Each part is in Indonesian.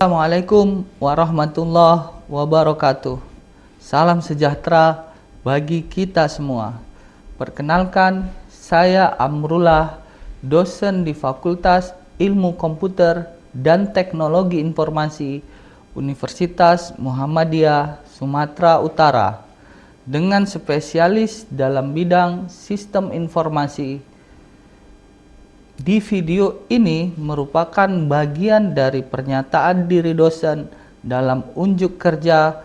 Assalamualaikum warahmatullahi wabarakatuh. Salam sejahtera bagi kita semua. Perkenalkan, saya Amrullah, dosen di Fakultas Ilmu Komputer dan Teknologi Informasi Universitas Muhammadiyah Sumatera Utara dengan spesialis dalam bidang sistem informasi. Di video ini merupakan bagian dari pernyataan diri dosen dalam unjuk kerja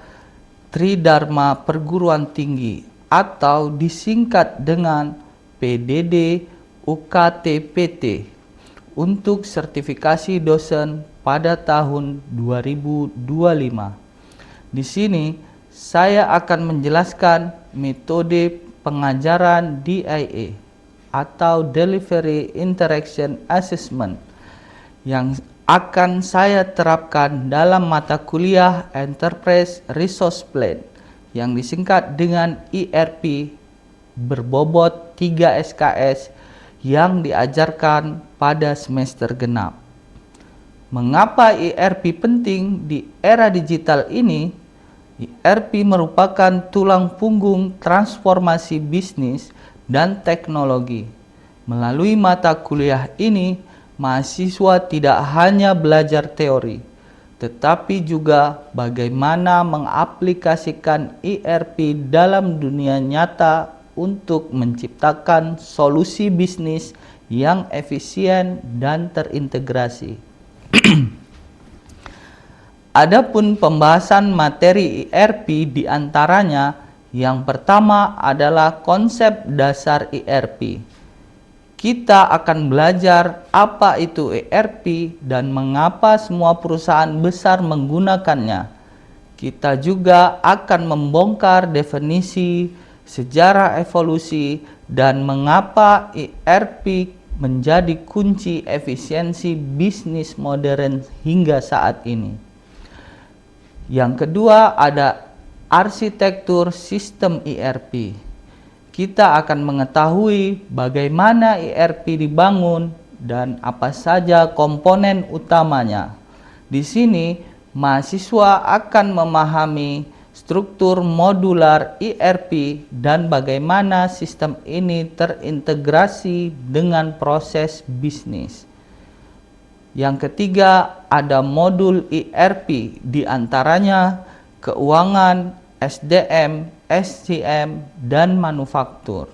Tridharma Perguruan Tinggi atau disingkat dengan PDD UKT-PT untuk sertifikasi dosen pada tahun 2025. Di sini saya akan menjelaskan metode pengajaran DIA atau Delivery Interaction Assessment yang akan saya terapkan dalam mata kuliah Enterprise Resource Plan yang disingkat dengan ERP berbobot 3 SKS yang diajarkan pada semester genap. Mengapa ERP penting di era digital ini? ERP merupakan tulang punggung transformasi bisnis dan teknologi. Melalui mata kuliah ini, mahasiswa tidak hanya belajar teori, tetapi juga bagaimana mengaplikasikan ERP dalam dunia nyata untuk menciptakan solusi bisnis yang efisien dan terintegrasi. Adapun pembahasan materi ERP diantaranya, yang pertama adalah konsep dasar ERP. Kita akan belajar apa itu ERP dan mengapa semua perusahaan besar menggunakannya. Kita juga akan membongkar definisi, sejarah evolusi, dan mengapa ERP menjadi kunci efisiensi bisnis modern hingga saat ini. Yang kedua ada arsitektur sistem ERP. Kita akan mengetahui bagaimana ERP dibangun dan apa saja komponen utamanya. Di sini, mahasiswa akan memahami struktur modular ERP dan bagaimana sistem ini terintegrasi dengan proses bisnis. Yang ketiga, ada modul ERP, diantaranya keuangan, SDM, SCM, dan manufaktur.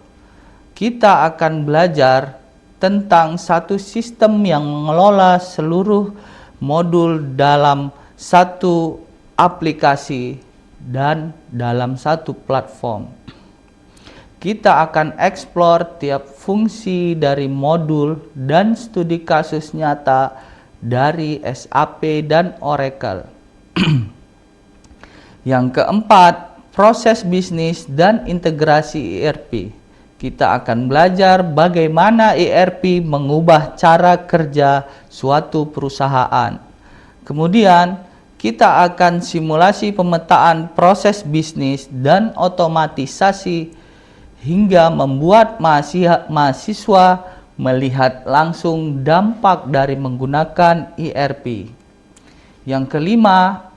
Kita akan belajar tentang satu sistem yang mengelola seluruh modul dalam satu aplikasi dan dalam satu platform. Kita akan eksplor tiap fungsi dari modul dan studi kasus nyata dari SAP dan Oracle. Yang keempat, proses bisnis dan integrasi ERP. Kita akan belajar bagaimana ERP mengubah cara kerja suatu perusahaan. Kemudian, kita akan simulasi pemetaan proses bisnis dan otomatisasi hingga membuat mahasiswa melihat langsung dampak dari menggunakan ERP. Yang kelima,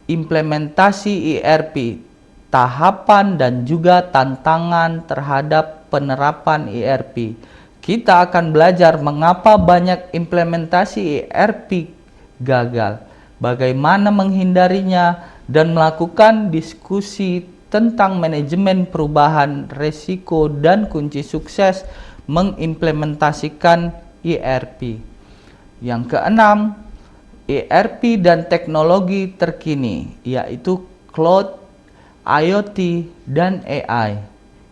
implementasi ERP, tahapan dan juga tantangan terhadap penerapan ERP. Kita akan belajar mengapa banyak implementasi ERP gagal, bagaimana menghindarinya, dan melakukan diskusi tentang manajemen perubahan risiko dan kunci sukses mengimplementasikan ERP. Yang keenam, ERP dan teknologi terkini, yaitu cloud, IoT, dan AI.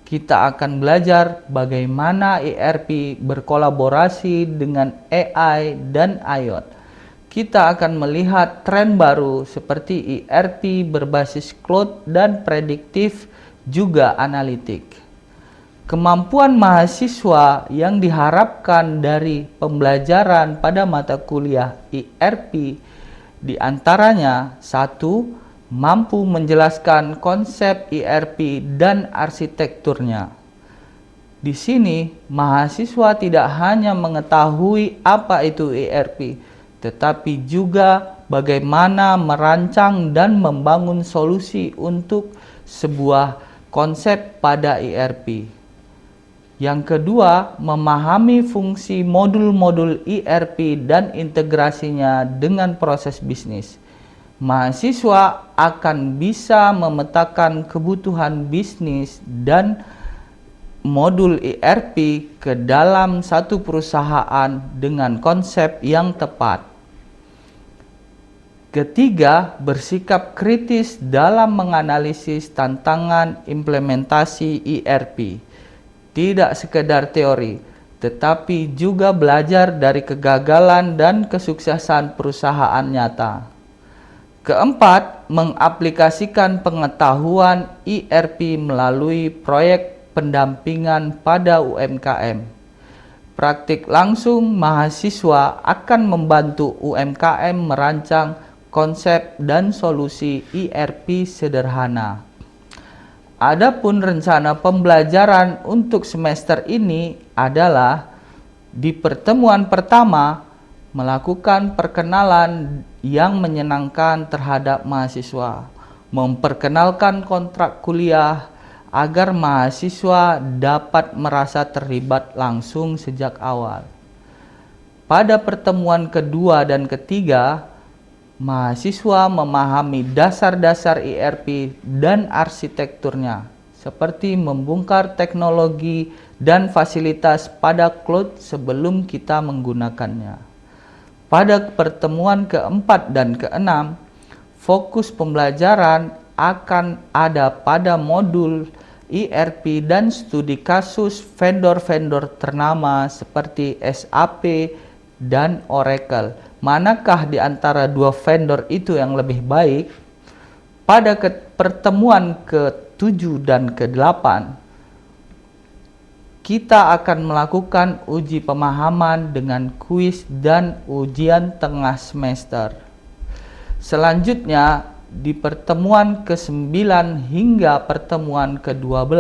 Kita akan belajar bagaimana ERP berkolaborasi dengan AI dan IoT. Kita akan melihat tren baru seperti ERP berbasis cloud dan prediktif, juga analitik. Kemampuan mahasiswa yang diharapkan dari pembelajaran pada mata kuliah ERP diantaranya: 1. Mampu menjelaskan konsep ERP dan arsitekturnya. Di sini, mahasiswa tidak hanya mengetahui apa itu ERP, tetapi juga bagaimana merancang dan membangun solusi untuk sebuah konsep pada ERP. Yang kedua, memahami fungsi modul-modul ERP dan integrasinya dengan proses bisnis. Mahasiswa akan bisa memetakan kebutuhan bisnis dan modul ERP ke dalam satu perusahaan dengan konsep yang tepat. Ketiga, bersikap kritis dalam menganalisis tantangan implementasi ERP. Tidak sekedar teori, tetapi juga belajar dari kegagalan dan kesuksesan perusahaan nyata. Keempat, mengaplikasikan pengetahuan ERP melalui proyek pendampingan pada UMKM. Praktik langsung, mahasiswa akan membantu UMKM merancang konsep dan solusi ERP sederhana. Adapun rencana pembelajaran untuk semester ini adalah di pertemuan pertama melakukan perkenalan yang menyenangkan terhadap mahasiswa, memperkenalkan kontrak kuliah agar mahasiswa dapat merasa terlibat langsung sejak awal. Pada pertemuan kedua dan ketiga, mahasiswa memahami dasar-dasar ERP dan arsitekturnya, seperti membongkar teknologi dan fasilitas pada cloud sebelum kita menggunakannya. Pada pertemuan keempat dan keenam, fokus pembelajaran akan ada pada modul ERP dan studi kasus vendor-vendor ternama seperti SAP dan Oracle. Manakah di antara dua vendor itu yang lebih baik? Pada pertemuan ke-7 dan ke-8, kita akan melakukan uji pemahaman dengan kuis dan ujian tengah semester. Selanjutnya, di pertemuan ke-9 hingga pertemuan ke-12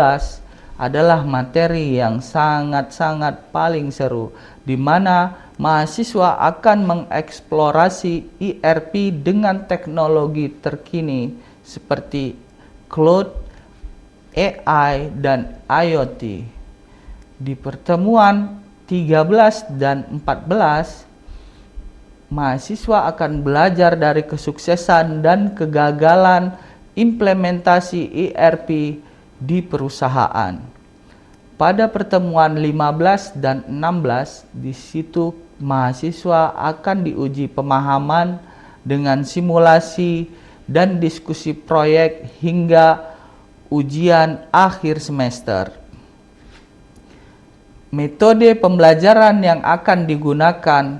adalah materi yang sangat-sangat paling seru, di mana mahasiswa akan mengeksplorasi ERP dengan teknologi terkini seperti cloud, AI, dan IoT. Di pertemuan 13 dan 14, mahasiswa akan belajar dari kesuksesan dan kegagalan implementasi ERP di perusahaan. Pada pertemuan 15 dan 16, di situ mahasiswa akan diuji pemahaman dengan simulasi dan diskusi proyek hingga ujian akhir semester. Metode pembelajaran yang akan digunakan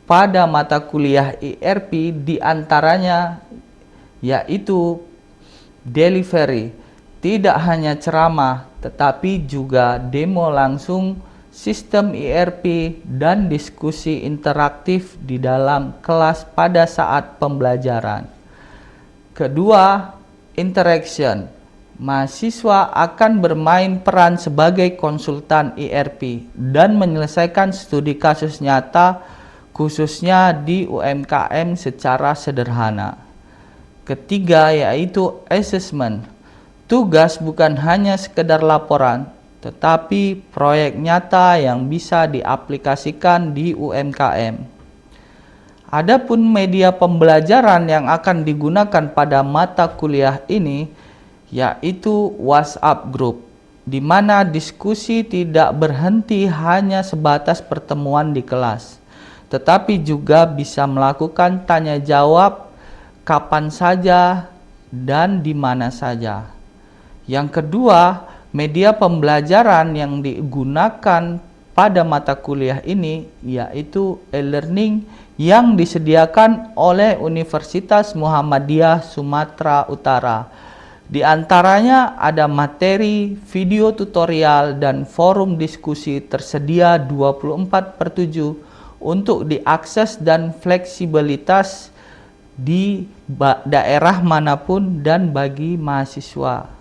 pada mata kuliah ERP diantaranya yaitu delivery, tidak hanya ceramah tetapi juga demo langsung sistem ERP dan diskusi interaktif di dalam kelas pada saat pembelajaran. Kedua, interaction. Mahasiswa akan bermain peran sebagai konsultan ERP dan menyelesaikan studi kasus nyata khususnya di UMKM secara sederhana. Ketiga, yaitu assessment. Tugas bukan hanya sekedar laporan, tetapi proyek nyata yang bisa diaplikasikan di UMKM. Adapun media pembelajaran yang akan digunakan pada mata kuliah ini yaitu WhatsApp group, di mana diskusi tidak berhenti hanya sebatas pertemuan di kelas, tetapi juga bisa melakukan tanya jawab kapan saja dan di mana saja. Yang kedua, media pembelajaran yang digunakan pada mata kuliah ini yaitu e-learning yang disediakan oleh Universitas Muhammadiyah Sumatera Utara. Di antaranya ada materi, video tutorial, dan forum diskusi tersedia 24/7 untuk diakses dan fleksibilitas di daerah manapun dan bagi mahasiswa.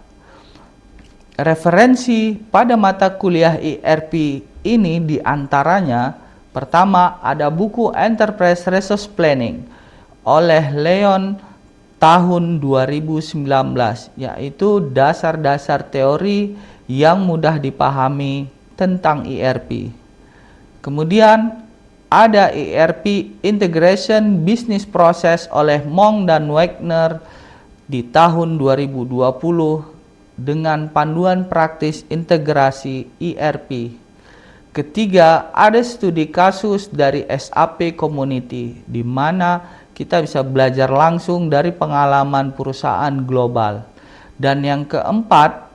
Referensi pada mata kuliah ERP ini diantaranya, pertama ada buku Enterprise Resource Planning oleh Leon tahun 2019, yaitu dasar-dasar teori yang mudah dipahami tentang ERP. Kemudian ada ERP Integration Business Process oleh Monk dan Wagner di tahun 2020 dengan panduan praktis integrasi ERP. Ketiga, ada studi kasus dari SAP Community, di mana kita bisa belajar langsung dari pengalaman perusahaan global. Dan yang keempat,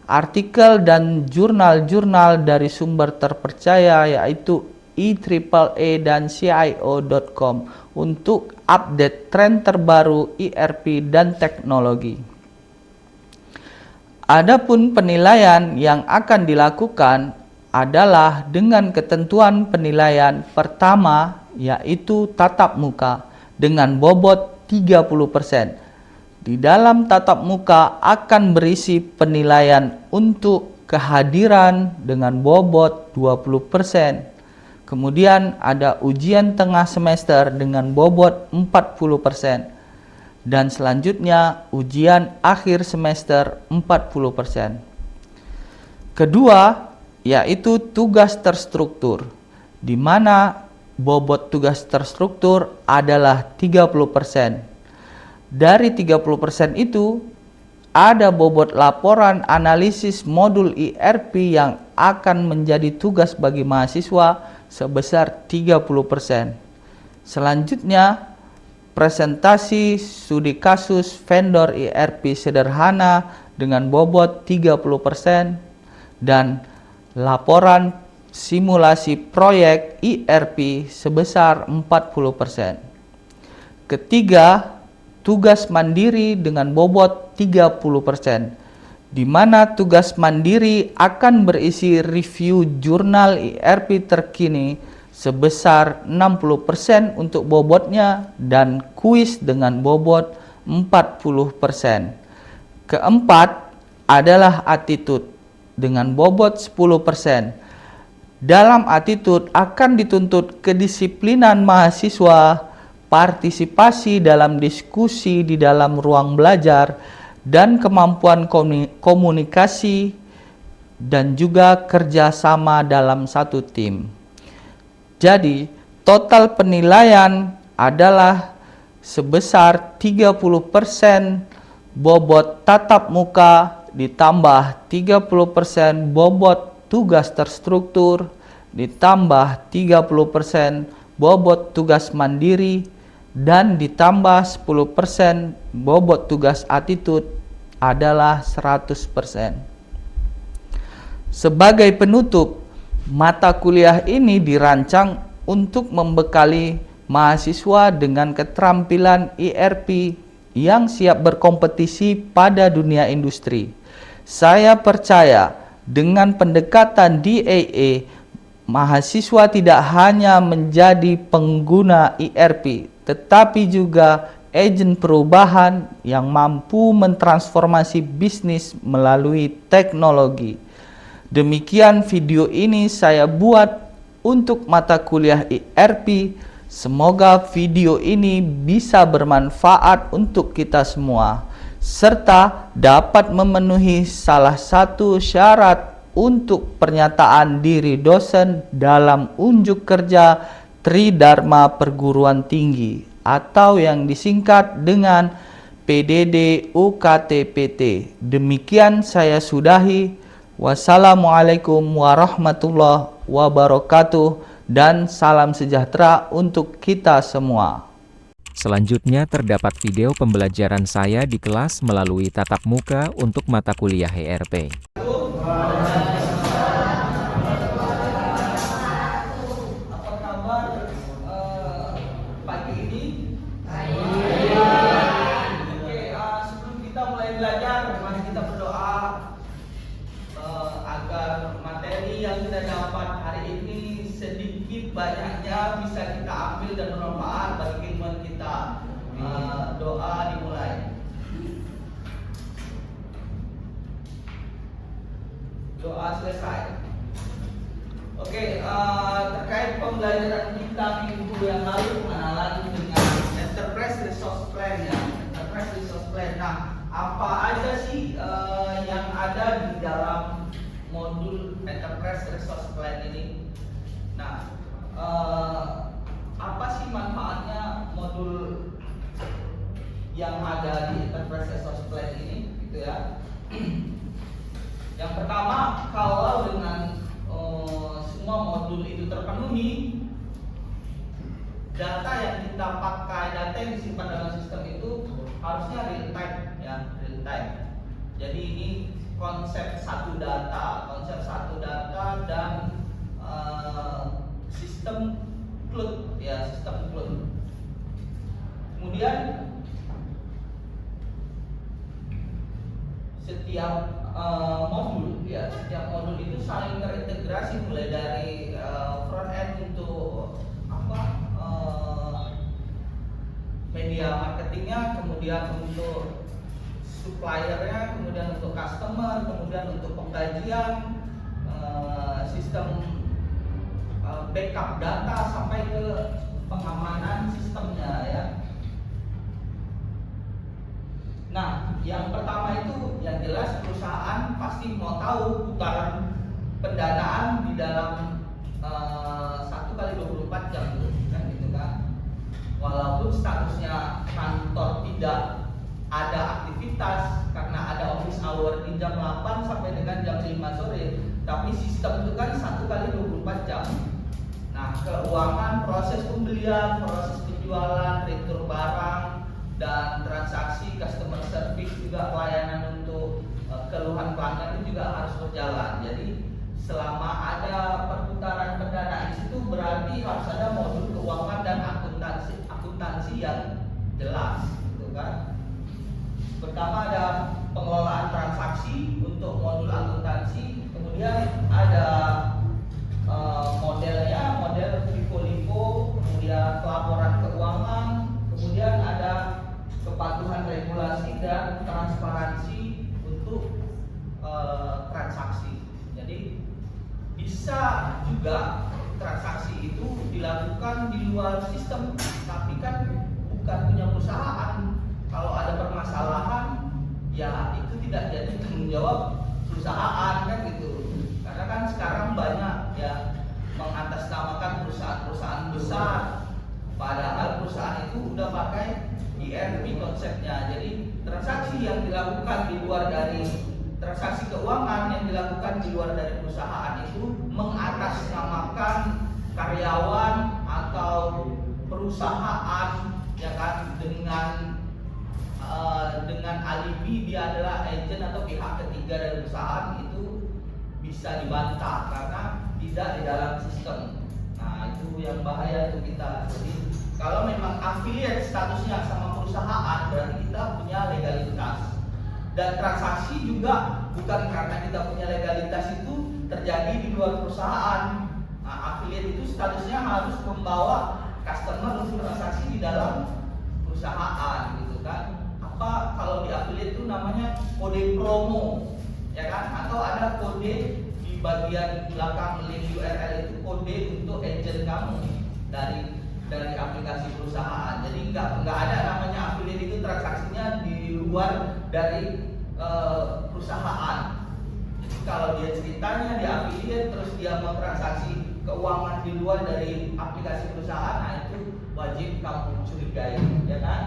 artikel dan jurnal-jurnal dari sumber terpercaya, yaitu IEEE dan CIO.com untuk update tren terbaru ERP dan teknologi. Adapun penilaian yang akan dilakukan adalah dengan ketentuan penilaian pertama, yaitu tatap muka dengan bobot 30%. Di dalam tatap muka akan berisi penilaian untuk kehadiran dengan bobot 20%. Kemudian ada ujian tengah semester dengan bobot 40%. Dan selanjutnya ujian akhir semester 40%. Kedua, yaitu tugas terstruktur, di mana bobot tugas terstruktur adalah 30%. Dari 30% itu, ada bobot laporan analisis modul ERP yang akan menjadi tugas bagi mahasiswa sebesar 30%. Selanjutnya, presentasi studi kasus vendor ERP sederhana dengan bobot 30% dan laporan simulasi proyek ERP sebesar 40%. Ketiga, tugas mandiri dengan bobot 30%, di mana tugas mandiri akan berisi review jurnal ERP terkini sebesar 60% untuk bobotnya dan kuis dengan bobot 40%. Keempat adalah attitude dengan bobot 10%. Dalam attitude akan dituntut kedisiplinan mahasiswa, partisipasi dalam diskusi di dalam ruang belajar, dan kemampuan komunikasi dan juga kerjasama dalam satu tim. Jadi, total penilaian adalah sebesar 30% bobot tatap muka ditambah 30% bobot tugas terstruktur ditambah 30% bobot tugas mandiri dan ditambah 10% bobot tugas attitude adalah 100%. Sebagai penutup, mata kuliah ini dirancang untuk membekali mahasiswa dengan keterampilan ERP yang siap berkompetisi pada dunia industri. Saya percaya dengan pendekatan DAA, mahasiswa tidak hanya menjadi pengguna ERP, tetapi juga agen perubahan yang mampu mentransformasi bisnis melalui teknologi. Demikian video ini saya buat untuk mata kuliah ERP. Semoga video ini bisa bermanfaat untuk kita semua, serta dapat memenuhi salah satu syarat untuk pernyataan diri dosen dalam unjuk kerja Tridharma Perguruan Tinggi atau yang disingkat dengan PDD UKT-PT. Demikian saya sudahi. Wassalamualaikum warahmatullahi wabarakatuh dan salam sejahtera untuk kita semua. Selanjutnya terdapat video pembelajaran saya di kelas melalui tatap muka untuk mata kuliah ERP. Apa kabar pagi ini? Oke, sebelum kita mulai belajar, mari kita berdoa agar materi yang kita dapat hari ini sedikit banyaknya bisa kita ambil dan bermanfaat bagi kehidupan kita. Doa dimulai. Doa selesai. Oke, terkait pembelajaran kita minggu yang lalu, pengenalan dengan enterprise apa aja sih yang ada di dalam modul Enterprise Resource Plan ini? Nah, apa sih manfaatnya modul yang ada di Enterprise Resource Plan ini, gitu ya? Yang pertama, kalau dengan semua modul itu terpenuhi, data yang kita pakai, data yang disimpan dalam sistem itu harusnya real time, ya, real time. Jadi ini konsep satu data dan sistem cloud, ya, sistem cloud. Kemudian setiap modul, ya, setiap modul itu saling terintegrasi, mulai dari front end untuk media marketingnya, kemudian untuk suppliernya, kemudian untuk customer, kemudian untuk pengkajian, sistem backup data sampai ke pengamanan sistemnya, ya. Nah, yang pertama itu yang jelas perusahaan pasti mau tahu putaran pendanaan di dalam 1 kali 24 jam, kan gitu kan. Walaupun statusnya kantor tidak ada aktivitas karena ada office hour di jam 8 sampai dengan jam 5 sore, tapi sistem itu kan 1 kali 24 jam. Nah, keuangan, proses pembelian, proses penjualan, retur barang, dan transaksi, customer service, juga pelayanan untuk keluhan pelanggan itu juga harus berjalan. Jadi selama ada perputaran pendanaan di situ, berarti harus ada modul keuangan dan akuntansi yang jelas, gitu kan. Pertama ada pengelolaan transaksi untuk modul akuntansi, kemudian ada modelnya, model FIFO-LIFO, kemudian pelaporan keuangan, kemudian ada kepatuhan regulasi dan transparansi untuk transaksi. Jadi bisa juga transaksi itu dilakukan di luar sistem, tapi kan bukan punya perusahaan. Kalau ada permasalahan, ya itu tidak jadi tanggung jawab perusahaan, kan gitu. Karena kan sekarang banyak, ya, mengatasnamakan perusahaan-perusahaan besar, padahal perusahaan itu udah pakai ERP konsepnya. Jadi transaksi yang dilakukan di luar dari transaksi keuangan yang dilakukan di luar dari perusahaan itu mengatasnamakan karyawan atau perusahaan, ya kan, dengan alibi dia adalah agent atau pihak ketiga dari perusahaan, itu bisa dibantah karena tidak di dalam sistem. Nah, itu yang bahaya untuk kita. Jadi kalau memang affiliate statusnya sama perusahaan, berarti kita punya legalitas. Dan transaksi juga bukan karena kita punya legalitas itu terjadi di luar perusahaan. Nah, affiliate itu statusnya harus membawa customer untuk transaksi di dalam perusahaan, gitu kan. Apa kalau di affiliate itu namanya kode promo, ya kan? Atau ada kode di bagian belakang link URL itu, kode untuk agent kamu dari aplikasi perusahaan. Jadi nggak ada namanya affiliate itu transaksinya di luar dari perusahaan. Jadi kalau dia ceritanya di affiliate terus dia mau transaksi keuangan di luar dari aplikasi perusahaan, nah itu wajib kamu curigai, ya kan?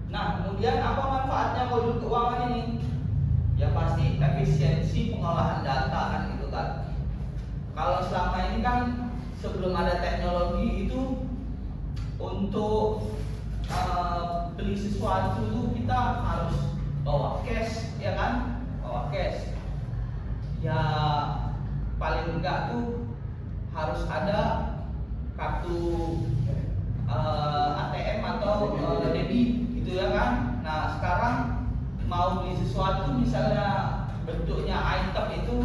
Nah, kemudian apa manfaatnya modul keuangan ini? Ya pasti efisiensi pengolahan data, kan gitu kan. Kalau selama ini kan sebelum ada teknologi itu untuk beli sesuatu itu kita harus bawa cash, ya kan? Bawa cash. Ya paling enggak tuh harus ada kartu ATM atau debit, gitu ya kan. Nah, sekarang mau beli sesuatu misalnya bentuknya item itu,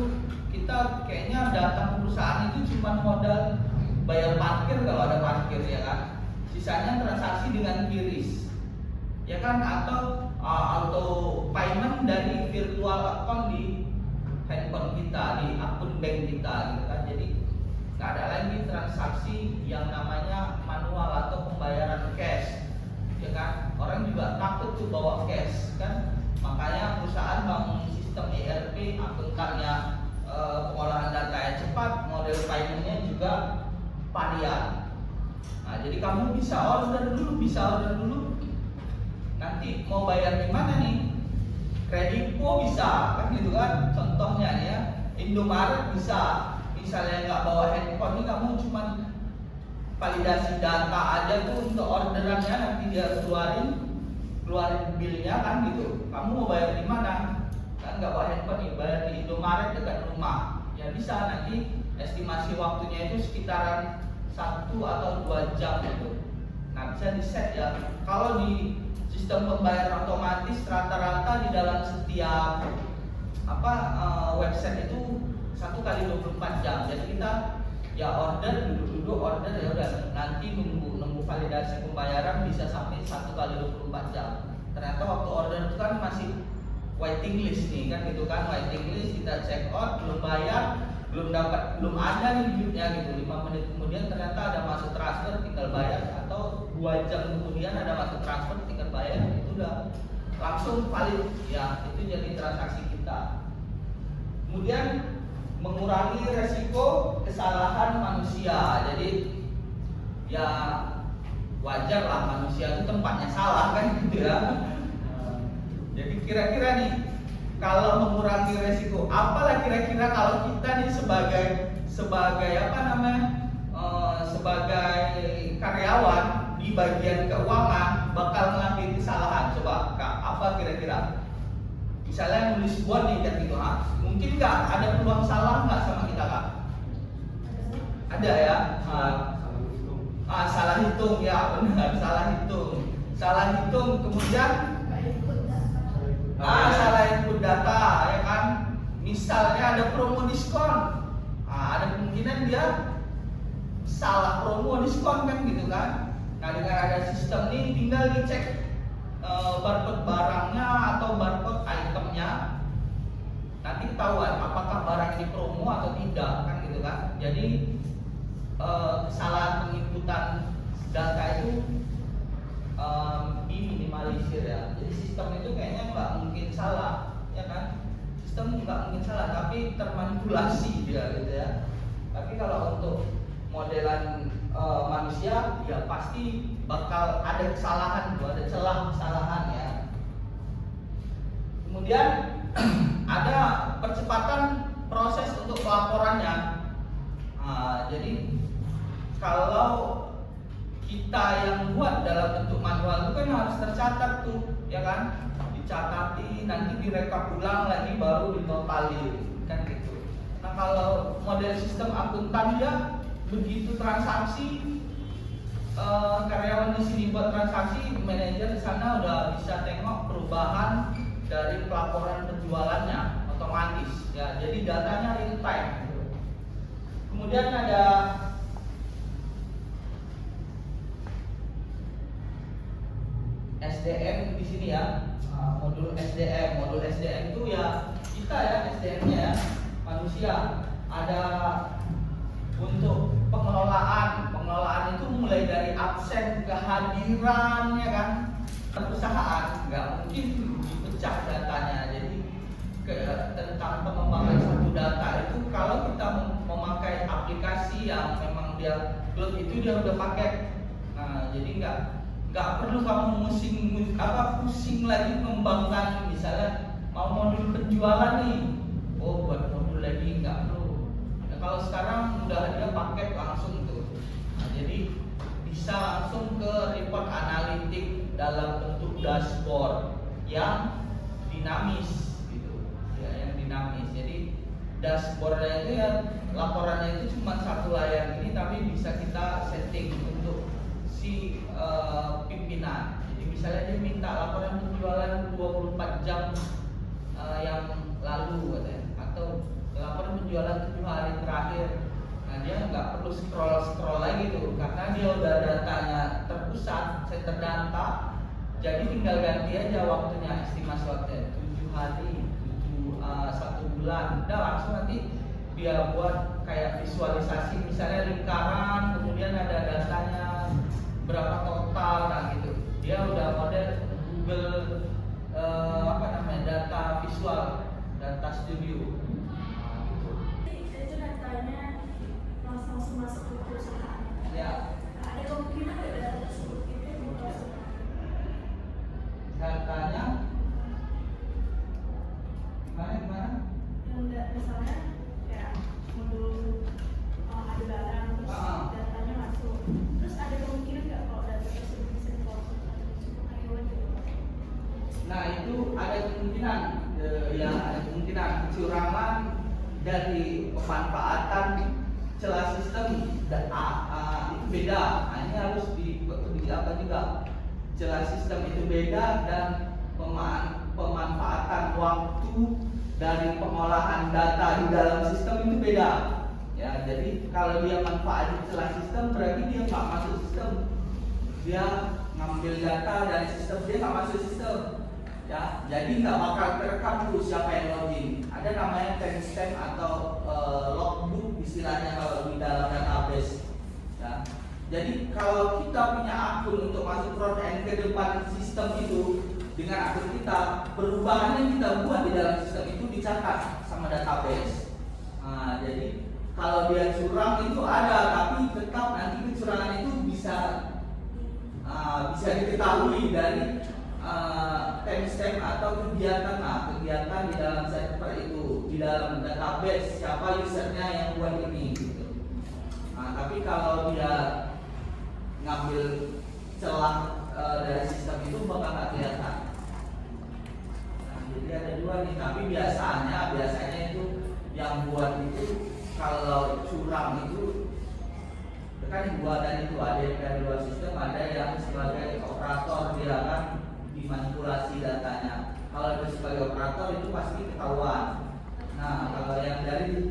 kita kayaknya datang ke perusahaan itu cuma modal bayar parkir kalau ada parkir, ya kan. Sisanya transaksi dengan QRIS, ya kan, atau auto payment dari virtual account di handphone kita, di akun bank kita, gitu kan. Jadi nggak ada lagi transaksi yang namanya manual atau tuh bawa cash kan. Makanya perusahaan bangun sistem ERP, akuntannya pengolahan data yang cepat, model paymentnya juga varian. Nah, jadi kamu bisa order dulu. Nanti mau bayar di mana nih? Kredivo bisa, kan gitu kan? Contohnya nih ya, Indomaret bisa. Misalnya nggak bawa handphone, ini kamu cuma validasi data aja tuh untuk orderannya, nanti dia keluarin bilnya kan gitu. Kamu mau bayar di mana? Kan nggak bawa handphone nih, bayar di Indomaret dekat rumah. Ya bisa, nanti estimasi waktunya itu sekitaran 1 atau 2 jam gitu. Nah, bisa di set ya. Kalau di sistem pembayaran otomatis rata-rata di dalam setiap website itu 1 kali 24 jam. Jadi kita ya order duduk order ya udah, nanti nunggu validasi pembayaran bisa sampai 1 kali 24 jam. Ternyata waktu order itu kan masih waiting list nih kan gitu kan, waiting list, kita check out, belum bayar, belum ada nih duitnya gitu. 5 menit kemudian ternyata ada masuk transfer, tinggal bayar, atau 2 jam kemudian ada masuk transfer, tinggal bayar, itu udah langsung valid ya, itu jadi transaksi kita. Kemudian mengurangi resiko kesalahan manusia. Jadi ya wajar lah, manusia itu tempatnya salah kan gitu ya. Jadi kira-kira nih, kalau mengurangi resiko, apalah kira-kira kalau kita nih sebagai karyawan di bagian keuangan bakal ngelakuin kesalahan. Coba Kak, apa kira-kira? Misalnya nulis buat nih kan gitu, mungkin nggak ada peluang salah nggak sama kita Kak? Ada ya? Salah hitung ya, benar, salah hitung kemudian salah input data ya kan. Misalnya ada promo diskon, ada kemungkinan dia salah promo diskon kan gitu kan. Nah, dengan ada sistem ini tinggal dicek barcode barangnya atau barcode itemnya, nanti ketahuan apakah barang ini promo atau tidak kan gitu kan. Jadi kesalahan penginputan data itu diminimalisir ya. Jadi sistem itu kayaknya nggak mungkin salah ya kan, sistem nggak mungkin salah, tapi termanipulasi dia gitu ya. Tapi kalau untuk modelan manusia ya pasti bakal ada kesalahan, ada celah kesalahan ya. Kemudian ada percepatan proses untuk pelaporannya. Jadi kalau kita yang buat dalam bentuk manual itu kan harus tercatat tuh ya kan, dicatati, nanti direkap ulang lagi baru ditotalin kan gitu. Nah, kalau model sistem akuntan dia begitu transaksi, karyawan di sini buat transaksi, manajer di sana udah bisa tengok perubahan dari pelaporan penjualannya otomatis ya, jadi datanya real time. Kemudian ada SDM di sini ya, modul SDM itu ya kita ya, SDM-nya ya, manusia. Ada untuk pengelolaan itu mulai dari absen, kehadiran ya kan. Perusahaan nggak mungkin dipecah datanya. Jadi tentang pengembangan satu data itu, kalau kita memakai aplikasi yang memang dia cloud itu dia udah pakai. Nah, jadi nggak perlu kamu pusing lagi mengembangkan. Misalnya mau modul penjualan nih, buat modul lagi nggak perlu. Nah, kalau sekarang udah dia paket langsung tuh. Nah, jadi bisa langsung ke report analitik dalam bentuk dashboard yang dinamis gitu ya, yang dinamis. Jadi dashboardnya itu ya, laporannya itu cuma satu layar ini, tapi bisa kita setting untuk si pimpinan. Jadi misalnya dia minta laporan penjualan 24 jam yang lalu katanya, atau laporan penjualan 7 hari terakhir. Nah, dia nggak perlu scroll lagi tuh, karena dia udah datanya terpusat, center data. Jadi tinggal ganti aja waktunya, estimasi waktunya 7 hari, 1 bulan, udah langsung nanti dia buat kayak visualisasi, misalnya lingkaran, kemudian ada datanya berapa total, nah gitu. Dia udah model Google data visual, data studio. Nah, gitu. Itu datanya langsung masuk ke perusahaan. Ya, Ada kemungkinan nggak data tersebut itu yang perusahaan? datanya gimana? Yang nggak misalnya kayak modul ada barang terus datanya masuk. Terus ada kemungkinan nggak kalau data tersebut bisa diproses atau karyawan gitu? Nah, itu ada kemungkinan, ya ada kemungkinan kecurangan dari pemanfaatan celah sistem dan itu beda. Nah, ini harus dijelaskan juga. Celah sistem itu beda dan pemanfaatan waktu dari pengolahan data di dalam sistem itu beda. Ya, jadi kalau dia manfaatin celah sistem berarti dia nggak masuk sistem. Dia ngambil data dari sistem, dia nggak masuk sistem. Ya, jadi nggak bakal terekam tuh siapa yang login. Ada namanya timestamp atau logbook istilahnya kalau di dalam database. Ya. Jadi kalau kita punya akun untuk masuk front end ke depan sistem itu dengan akun kita, perubahan yang kita buat di dalam sistem itu dicatat sama database. Nah, jadi kalau dia curang itu ada, tapi tetap nanti kecurangan itu bisa diketahui dari timestamp atau kegiatan di dalam server itu, di dalam database siapa usernya yang buat ini gitu. Nah, tapi kalau dia ngambil celah dari sistem itu bakal nggak kelihatan. Nah, jadi ada dua nih, tapi biasanya itu yang buat itu kalau curang itu kan buat dan itu ada yang dari luar sistem, ada yang sebagai operator dia kan dimanipulasi datanya. Kalau itu sebagai operator itu pasti ketahuan. Nah, kalau yang dari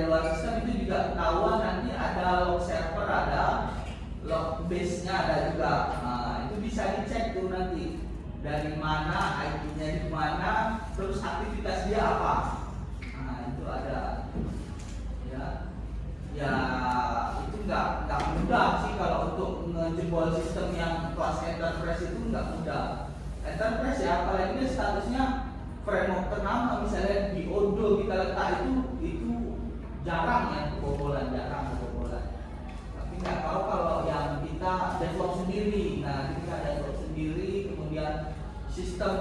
luar sistem itu juga ketahuan, nanti ada log server, ada log base-nya ada juga. Nah, itu bisa dicek tuh nanti dari mana, IP-nya di mana, terus aktivitas dia apa. Nah, itu ada. Ya itu nggak mudah sih kalau untuk ngejebol sistem yang kelas enterprise itu nggak mudah. Enterprise ya, apalagi ini statusnya framework ternama, misalnya di Odoo kita letak itu jarang ya kebobolan. Tapi nggak tahu kalau yang kita develop sendiri. Nah, kita develop sendiri, kemudian sistem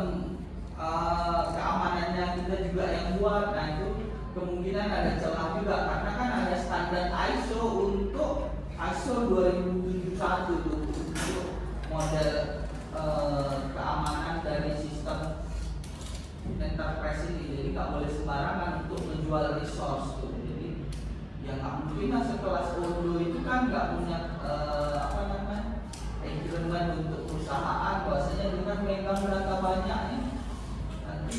keamanannya kita juga yang buat. Nah, itu kemungkinan ada celah juga karena kan ada standar ISO untuk ISO 2071 tuh untuk model keamanan dari sistem enterprise ini. Jadi nggak boleh sembarangan untuk menjual resource tuh. Jadi ya nggak mungkin lah sekelas Odoo itu kan nggak punya agreement untuk perusahaan bahwasanya dengan megang data banyak ini nanti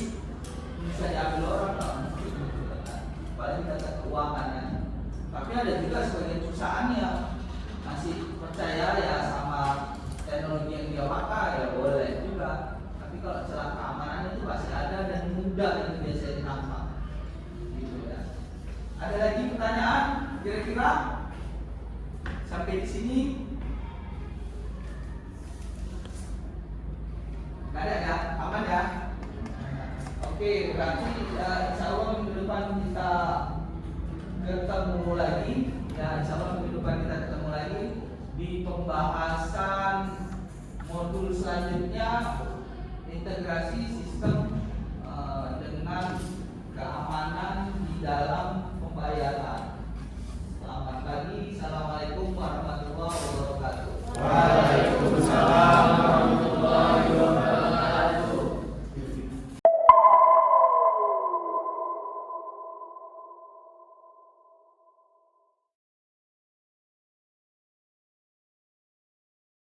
bisa diambil orang lah. Paling data keuangan ya. Tapi ada juga sebagian perusahaan yang masih percaya ya sama teknologi yang dia pakai, ya boleh juga. Tapi kalau celah keamanan itu pasti ada dan mudah yang biasa ditangkap. Gitu ya. Ada lagi pertanyaan kira-kira sampai di sini? Nggak ada ya? Aman ya? Oke, berarti insya Allah minggu depan kita ketemu lagi. Ya, insya Allah minggu depan kita ketemu lagi di pembahasan modul selanjutnya, integrasi sistem dengan keamanan di dalam